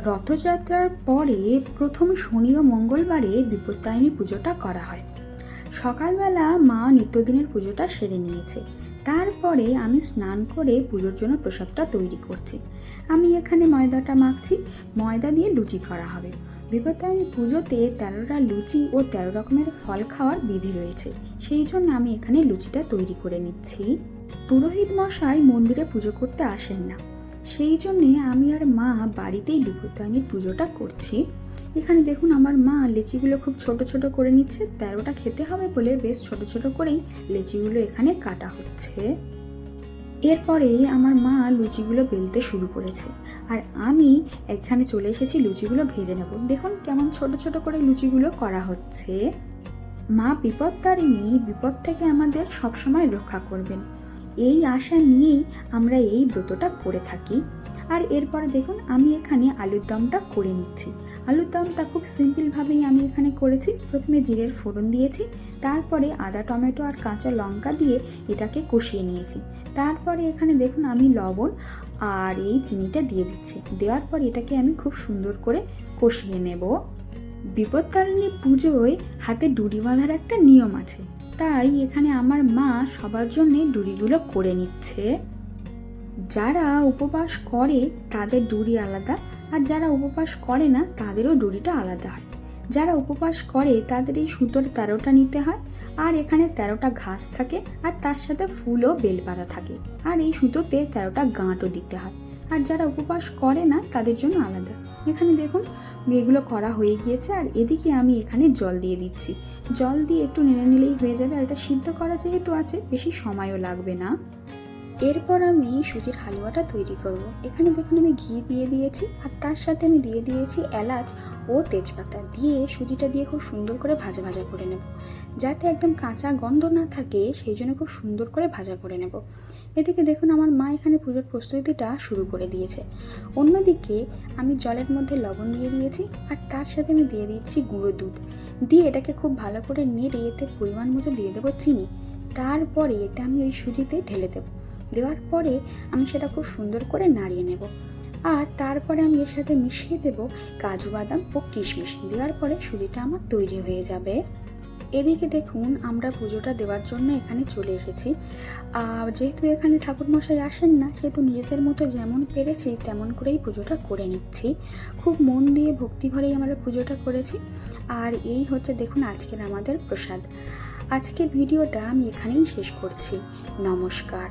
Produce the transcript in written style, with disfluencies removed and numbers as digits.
রথযাত্রার পরে প্রথম শনি ও মঙ্গলবারে বিপত্তারিণী পুজোটা করা হয়। সকালবেলা মা নিত্যদিনের পুজোটা সেরে নিয়েছে। তারপরে আমি স্নান করে পুজোর জন্য প্রসাদটা তৈরি করছি। আমি এখানে ময়দাটা মাখছি, ময়দা দিয়ে লুচি করা হবে। বিপত্তারিণী পুজোতে 13টা লুচি ও 13 রকমের ফল খাওয়ার বিধি রয়েছে, সেই জন্য আমি এখানে লুচিটা তৈরি করে নিচ্ছি। পুরোহিত মশাই মন্দিরে পুজো করতে আসেন না, সেই জন্যে আমি আর মা বাড়িতেই বিপত্তারিণীর পুজোটা করছি। এখানে দেখুন আমার মা লেচিগুলো খুব ছোট ছোট করে নিচ্ছে। 13টা খেতে হবে বলে বেশ ছোট ছোট করেই লেচিগুলো এখানে কাটা হচ্ছে। এরপরেই আমার মা লুচিগুলো বেলতে শুরু করেছে, আর আমি এখানে চলে এসেছি লুচিগুলো ভেজে নেব। দেখুন কেমন ছোট ছোট করে লুচিগুলো করা হচ্ছে। মা বিপত্তারিণী বিপদ থেকে আমাদের সবসময় রক্ষা করবেন, এই আশা নিয়েই আমরা এই ব্রতটা করে থাকি। আর এরপরে দেখুন আমি এখানে আলুর দমটা করে নিচ্ছি। আলুর দমটা খুব সিম্পলভাবেই আমি এখানে করেছি। প্রথমে জিরের ফোড়ন দিয়েছি, তারপরে আদা, টমেটো আর কাঁচা লঙ্কা দিয়ে এটাকে কষিয়ে নিয়েছি। তারপরে এখানে দেখুন আমি লবণ আর এই চিনিটা দিয়ে দিচ্ছি। দেওয়ার পর এটাকে আমি খুব সুন্দর করে কষিয়ে নেব। বিপত্তারিণী পুজোয় হাতে ডুরি বাঁধার একটা নিয়ম আছে, তাই এখানে আমার মা সবার জন্যে ডুরিগুলো করে নিচ্ছে। যারা উপবাস করে তাদের ডুরি আলাদা, আর যারা উপবাস করে না তাদেরও ডুরিটা আলাদা হয়। যারা উপবাস করে তাদের এই সুতোর 13টা নিতে হয়, আর এখানে 13টা ঘাস থাকে, আর তার সাথে ফুল ও বেলপাতা থাকে, আর এই সুতোতে 13টা গাঁটও দিতে হয়। আর যারা উপবাস করে না তাদের জন্য আলাদা। এখানে দেখুন এগুলো করা হয়ে গিয়েছে, আর এদিকে আমি এখানে জল দিয়ে দিচ্ছি। জল দিয়ে একটু নেড়ে নিলেই হয়ে যাবে, আর এটা সিদ্ধ করা যেহেতু আছে বেশি সময়ও লাগবে না। এরপর আমি সুজির হালুয়াটা তৈরি করব। এখানে দেখুন আমি ঘি দিয়ে দিয়েছি, আর তার সাথে আমি দিয়ে দিয়েছি এলাচ ও তেজপাতা দিয়ে সুজিটা দিয়ে খুব সুন্দর করে ভাজা ভাজা করে নেব, যাতে একদম কাঁচা গন্ধ না থাকে, সেই জন্য খুব সুন্দর করে ভাজা করে নেব। এদিকে দেখুন আমার মা এখানে পুজোর প্রস্তুতিটা শুরু করে দিয়েছে। অন্যদিকে আমি জলের মধ্যে লবণ দিয়ে দিয়েছি, আর তার সাথে আমি দিয়ে দিচ্ছি গুঁড়ো দুধ দিয়ে এটাকে খুব ভালো করে নেড়ে এতে পরিমাণ মতো দিয়ে দেবো চিনি। তারপরে এটা আমি ওই সুজিতে ঢেলে দেবো। দেওয়ার পরে আমি সেটা খুব সুন্দর করে নাড়িয়ে নেব, আর তারপরে আমি এর সাথে মিশিয়ে দেব কাজু বাদাম ও কিশমিশ। দেওয়ার পরে সুজিটা আমার তৈরি হয়ে যাবে। এদিকে দেখুন আমরা পুজোটা দেওয়ার জন্য এখানে চলে এসেছি। যেহেতু এখানে ঠাকুরমশাই আসেন না, সেহেতু নিজেদের মতো যেমন পেরেছি তেমন করেই পুজোটা করে নিচ্ছি। খুব মন দিয়ে ভক্তি ভরেই আমরা পুজোটা করেছি। আর এই হচ্ছে দেখুন আজকের আমাদের প্রসাদ। আজকের ভিডিওটা আমি এখানেই শেষ করছি। নমস্কার।